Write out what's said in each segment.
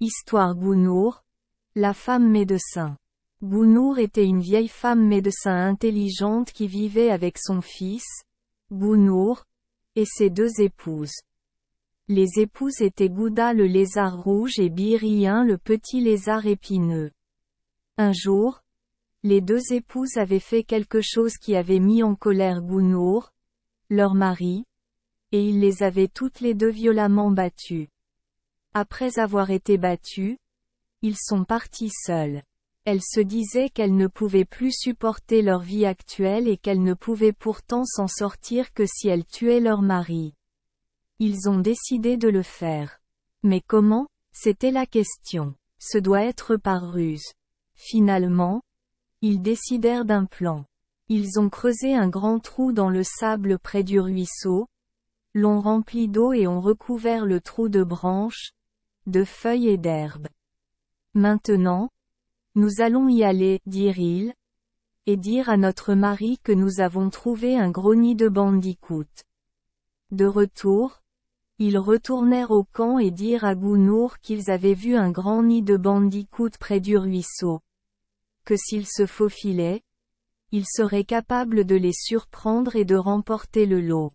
Histoire Gounour, la femme médecin. Gounour était une vieille femme médecin intelligente qui vivait avec son fils, Gounour, et ses deux épouses. Les épouses étaient Gouda le lézard rouge et Birien le petit lézard épineux. Un jour, les deux épouses avaient fait quelque chose qui avait mis en colère Gounour, leur mari, et il les avait toutes les deux violemment battues. Après avoir été battues, ils sont partis seuls. Elles se disaient qu'elles ne pouvaient plus supporter leur vie actuelle et qu'elles ne pouvaient pourtant s'en sortir que si elles tuaient leur mari. Ils ont décidé de le faire. Mais comment? C'était la question. Ce doit être par ruse. Finalement, ils décidèrent d'un plan. Ils ont creusé un grand trou dans le sable près du ruisseau, l'ont rempli d'eau et ont recouvert le trou de branches, de feuilles et d'herbes. Maintenant, nous allons y aller, dirent-ils, et dire à notre mari que nous avons trouvé un gros nid de bandicoot. De retour, ils retournèrent au camp et dirent à Gounour qu'ils avaient vu un grand nid de bandicoot près du ruisseau. Que s'ils se faufilaient, ils seraient capables de les surprendre et de remporter le lot.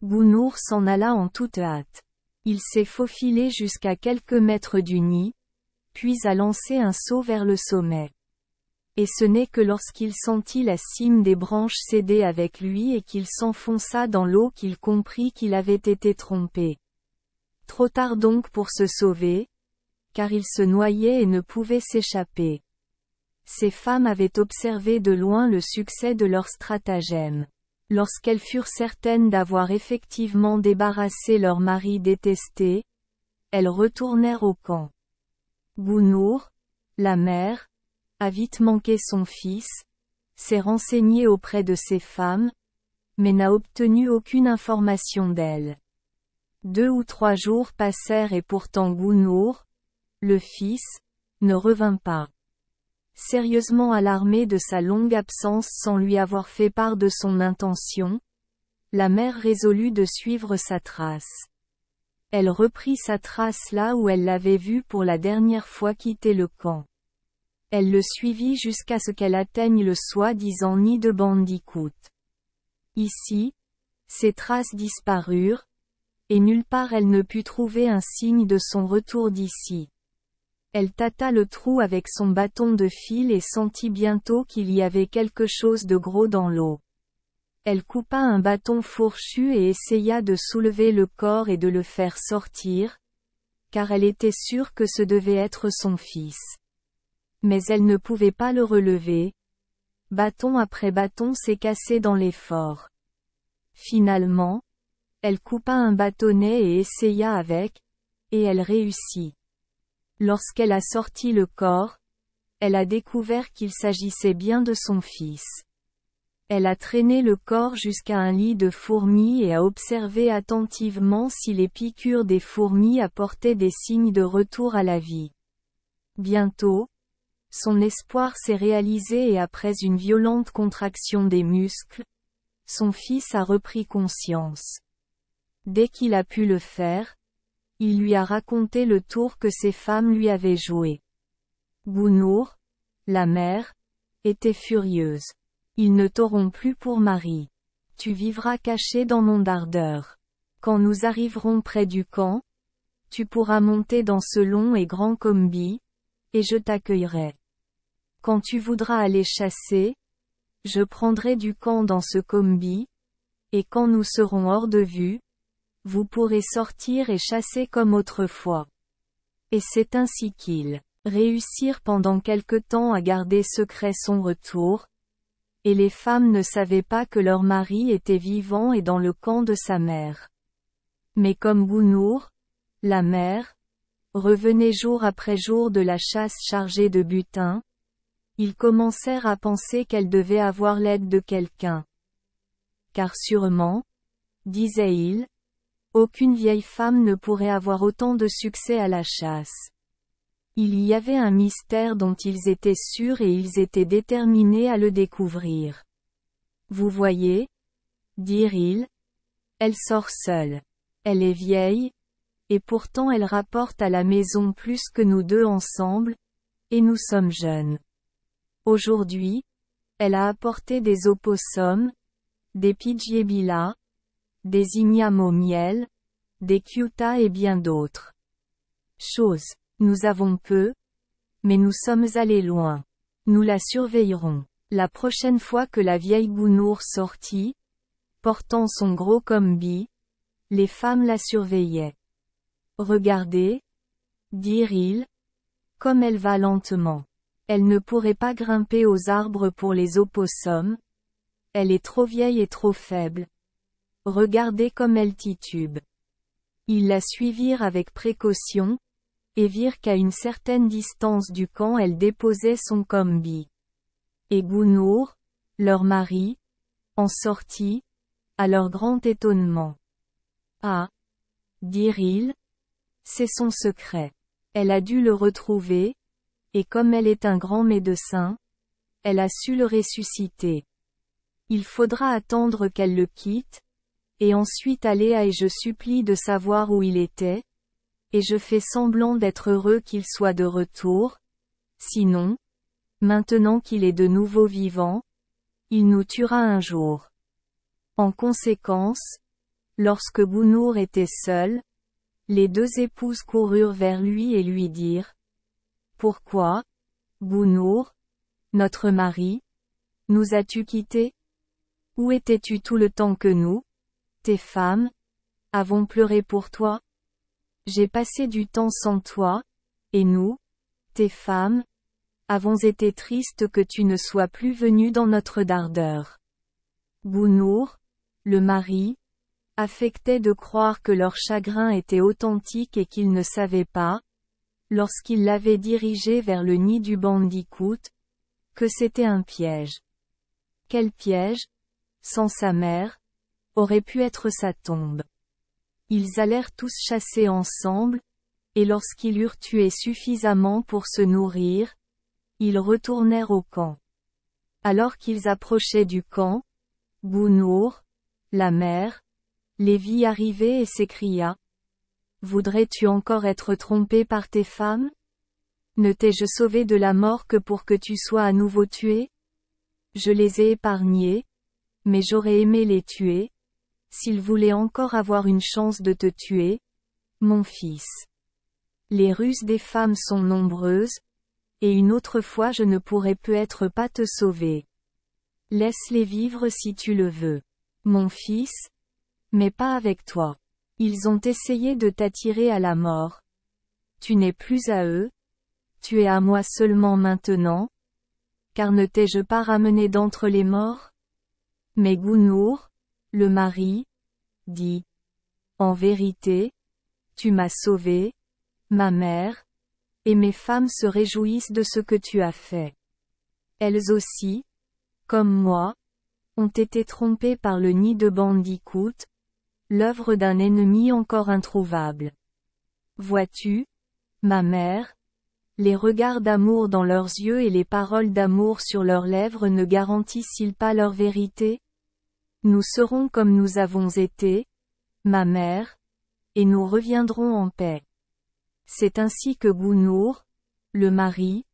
Gounour s'en alla en toute hâte. Il s'est faufilé jusqu'à quelques mètres du nid, puis a lancé un saut vers le sommet. Et ce n'est que lorsqu'il sentit la cime des branches céder avec lui et qu'il s'enfonça dans l'eau qu'il comprit qu'il avait été trompé. Trop tard donc pour se sauver, car il se noyait et ne pouvait s'échapper. Ces femmes avaient observé de loin le succès de leur stratagème. Lorsqu'elles furent certaines d'avoir effectivement débarrassé leur mari détesté, elles retournèrent au camp. Gounour, la mère, a vite manqué son fils, s'est renseigné auprès de ces femmes, mais n'a obtenu aucune information d'elles. 2 ou 3 jours passèrent et pourtant Gounour, le fils, ne revint pas. Sérieusement alarmée de sa longue absence sans lui avoir fait part de son intention, la mère résolut de suivre sa trace. Elle reprit sa trace là où elle l'avait vu pour la dernière fois quitter le camp. Elle le suivit jusqu'à ce qu'elle atteigne le soi-disant nid de bandicoot. Ici, ses traces disparurent, et nulle part elle ne put trouver un signe de son retour d'ici. Elle tâta le trou avec son bâton de fil et sentit bientôt qu'il y avait quelque chose de gros dans l'eau. Elle coupa un bâton fourchu et essaya de soulever le corps et de le faire sortir, car elle était sûre que ce devait être son fils. Mais elle ne pouvait pas le relever. Bâton après bâton s'est cassé dans l'effort. Finalement, elle coupa un bâtonnet et essaya avec, et elle réussit. Lorsqu'elle a sorti le corps, elle a découvert qu'il s'agissait bien de son fils. Elle a traîné le corps jusqu'à un lit de fourmis et a observé attentivement si les piqûres des fourmis apportaient des signes de retour à la vie. Bientôt, son espoir s'est réalisé et après une violente contraction des muscles, son fils a repris conscience. Dès qu'il a pu le faire, il lui a raconté le tour que ces femmes lui avaient joué. Gounour, la mère, était furieuse. Ils ne t'auront plus pour mari. Tu vivras caché dans mon dardeur. Quand nous arriverons près du camp, tu pourras monter dans ce long et grand combi, et je t'accueillerai. Quand tu voudras aller chasser, je prendrai du camp dans ce combi, et quand nous serons hors de vue, vous pourrez sortir et chasser comme autrefois. Et c'est ainsi qu'ils réussirent pendant quelque temps à garder secret son retour, et les femmes ne savaient pas que leur mari était vivant et dans le camp de sa mère. Mais comme Gounour, la mère, revenait jour après jour de la chasse chargée de butin, ils commencèrent à penser qu'elle devait avoir l'aide de quelqu'un. Car sûrement, disaient-ils, aucune vieille femme ne pourrait avoir autant de succès à la chasse. Il y avait un mystère dont ils étaient sûrs et ils étaient déterminés à le découvrir. Vous voyez, dirent-ils, elle sort seule. Elle est vieille, et pourtant elle rapporte à la maison plus que nous deux ensemble, et nous sommes jeunes. Aujourd'hui, elle a apporté des opossums, des pidgebillas, des ignames au miel, des kyutas et bien d'autres choses. Nous avons peu, mais nous sommes allés loin. Nous la surveillerons. La prochaine fois que la vieille Bounour sortit, portant son gros combi, les femmes la surveillaient. Regardez, dirent-ils, comme elle va lentement. Elle ne pourrait pas grimper aux arbres pour les opossums. Elle est trop vieille et trop faible. Regardez comme elle titube. Ils la suivirent avec précaution, et virent qu'à une certaine distance du camp elle déposait son combi. Et Bounour, leur mari, en sortit, à leur grand étonnement. Ah, dirent-ils, c'est son secret. Elle a dû le retrouver, et comme elle est un grand médecin, elle a su le ressusciter. Il faudra attendre qu'elle le quitte, et ensuite aller à et je supplie de savoir où il était, et je fais semblant d'être heureux qu'il soit de retour, sinon, maintenant qu'il est de nouveau vivant, il nous tuera un jour. En conséquence, lorsque Bounour était seul, les deux épouses coururent vers lui et lui dirent: Pourquoi, Bounour, notre mari, nous as-tu quittés? Où étais-tu tout le temps que nous, tes femmes, avons pleuré pour toi? J'ai passé du temps sans toi, et nous, tes femmes, avons été tristes que tu ne sois plus venu dans notre d'ardeur. Bounour, le mari, affectait de croire que leur chagrin était authentique et qu'il ne savait pas, lorsqu'il l'avait dirigé vers le nid du bandicoot, que c'était un piège. Quel piège, sans sa mère, aurait pu être sa tombe. Ils allèrent tous chasser ensemble, et lorsqu'ils eurent tué suffisamment pour se nourrir, ils retournèrent au camp. Alors qu'ils approchaient du camp, Bounour, la mère, les vit arriver et s'écria: Voudrais-tu encore être trompé par tes femmes? Ne t'ai-je sauvé de la mort que pour que tu sois à nouveau tué? Je les ai épargnés, mais j'aurais aimé les tuer, s'ils voulaient encore avoir une chance de te tuer, mon fils. Les ruses des femmes sont nombreuses, et une autre fois je ne pourrai peut-être pas te sauver. Laisse-les vivre si tu le veux, mon fils, mais pas avec toi. Ils ont essayé de t'attirer à la mort. Tu n'es plus à eux, tu es à moi seulement maintenant, car ne t'ai-je pas ramené d'entre les morts? Mais Bounour, le mari, dit: En vérité, tu m'as sauvé, ma mère, et mes femmes se réjouissent de ce que tu as fait. Elles aussi, comme moi, ont été trompées par le nid de bandicoot, l'œuvre d'un ennemi encore introuvable. Vois-tu, ma mère, les regards d'amour dans leurs yeux et les paroles d'amour sur leurs lèvres ne garantissent-ils pas leur vérité? Nous serons comme nous avons été, ma mère, et nous reviendrons en paix. C'est ainsi que Bounour, le mari,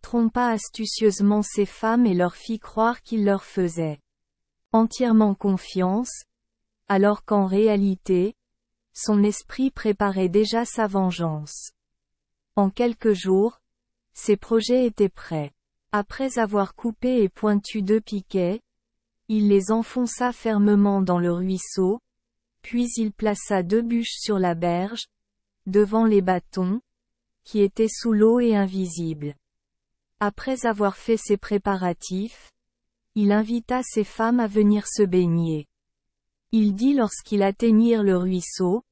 trompa astucieusement ses femmes et leur fit croire qu'il leur faisait entièrement confiance, alors qu'en réalité, son esprit préparait déjà sa vengeance. En quelques jours, ses projets étaient prêts. Après avoir coupé et pointu 2 piquets, il les enfonça fermement dans le ruisseau, puis il plaça 2 bûches sur la berge, devant les bâtons, qui étaient sous l'eau et invisibles. Après avoir fait ses préparatifs, il invita ses femmes à venir se baigner. Il dit lorsqu'ils atteignirent le ruisseau: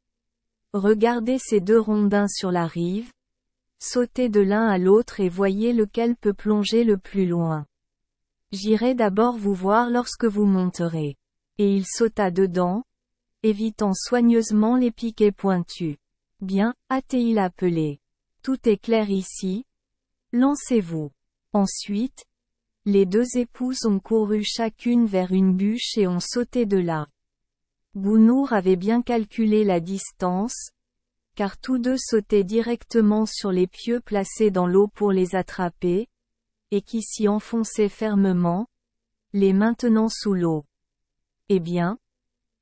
Regardez ces 2 rondins sur la rive, sautez de l'un à l'autre et voyez lequel peut plonger le plus loin. J'irai d'abord vous voir lorsque vous monterez. Et il sauta dedans, évitant soigneusement les piquets pointus. Bien, a-t-il appelé. Tout est clair ici. Lancez-vous. Ensuite, les 2 épouses ont couru chacune vers une bûche et ont sauté de là. Bounour avait bien calculé la distance, car tous deux sautaient directement sur les pieux placés dans l'eau pour les attraper, et qui s'y enfonçaient fermement, les maintenant sous l'eau. Eh bien,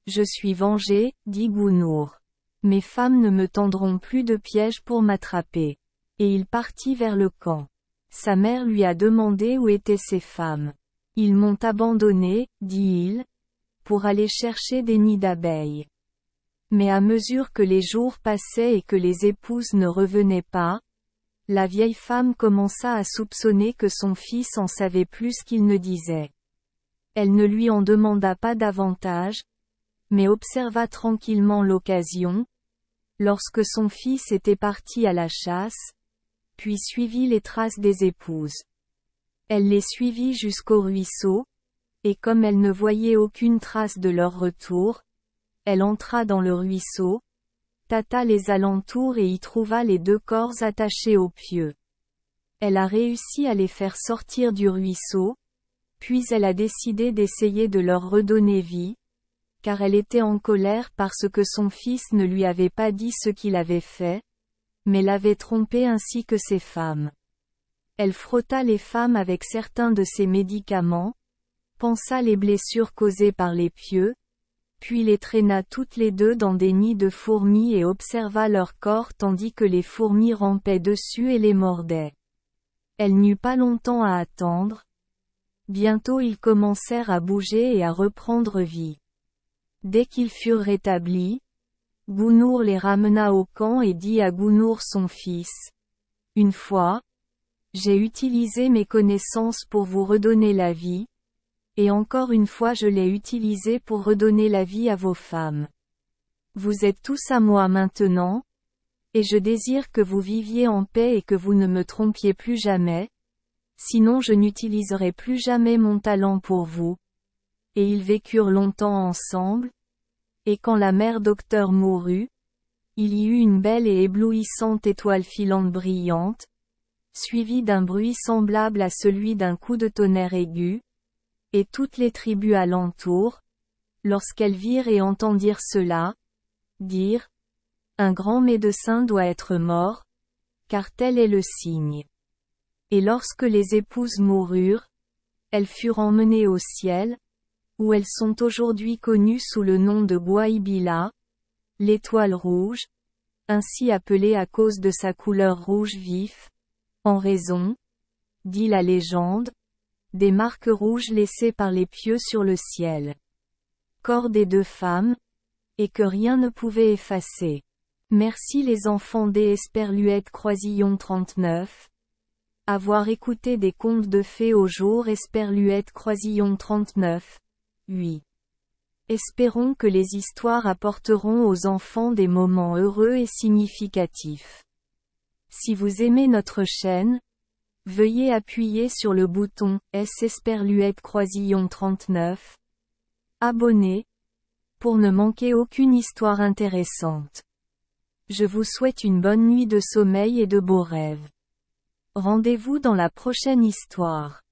je suis vengé, dit Gounour. Mes femmes ne me tendront plus de pièges pour m'attraper. Et il partit vers le camp. Sa mère lui a demandé où étaient ses femmes. Ils m'ont abandonné, dit-il, pour aller chercher des nids d'abeilles. Mais à mesure que les jours passaient et que les épouses ne revenaient pas, la vieille femme commença à soupçonner que son fils en savait plus qu'il ne disait. Elle ne lui en demanda pas davantage, mais observa tranquillement l'occasion, lorsque son fils était parti à la chasse, puis suivit les traces des épouses. Elle les suivit jusqu'au ruisseau, et comme elle ne voyait aucune trace de leur retour, elle entra dans le ruisseau, tâta les alentours et y trouva les 2 corps attachés aux pieux. Elle a réussi à les faire sortir du ruisseau, puis elle a décidé d'essayer de leur redonner vie, car elle était en colère parce que son fils ne lui avait pas dit ce qu'il avait fait, mais l'avait trompé ainsi que ses femmes. Elle frotta les femmes avec certains de ses médicaments, pansa les blessures causées par les pieux, puis les traîna toutes les 2 dans des nids de fourmis et observa leur corps tandis que les fourmis rampaient dessus et les mordaient. Elle n'eut pas longtemps à attendre. Bientôt ils commencèrent à bouger et à reprendre vie. Dès qu'ils furent rétablis, Gounour les ramena au camp et dit à Gounour son fils. Une fois, j'ai utilisé mes connaissances pour vous redonner la vie, et encore une fois je l'ai utilisé pour redonner la vie à vos femmes. Vous êtes tous à moi maintenant, et je désire que vous viviez en paix et que vous ne me trompiez plus jamais, sinon je n'utiliserai plus jamais mon talent pour vous. Et ils vécurent longtemps ensemble, et quand la mère docteur mourut, il y eut une belle et éblouissante étoile filante brillante, suivie d'un bruit semblable à celui d'un coup de tonnerre aigu, et toutes les tribus alentour, lorsqu'elles virent et entendirent cela, dirent, un grand médecin doit être mort, car tel est le signe. Et lorsque les épouses moururent, elles furent emmenées au ciel, où elles sont aujourd'hui connues sous le nom de Gwaibila, l'étoile rouge, ainsi appelée à cause de sa couleur rouge vif, en raison, dit la légende, des marques rouges laissées par les pieux sur le ciel. Corps des 2 femmes, et que rien ne pouvait effacer. Merci les enfants des Esperluette Croisillon 39. Avoir écouté des contes de fées au jour Esperluette Croisillon 39. 8. Espérons que les histoires apporteront aux enfants des moments heureux et significatifs. Si vous aimez notre chaîne, veuillez appuyer sur le bouton S Esperluette Croisillon 39. Abonner, pour ne manquer aucune histoire intéressante. Je vous souhaite une bonne nuit de sommeil et de beaux rêves. Rendez-vous dans la prochaine histoire.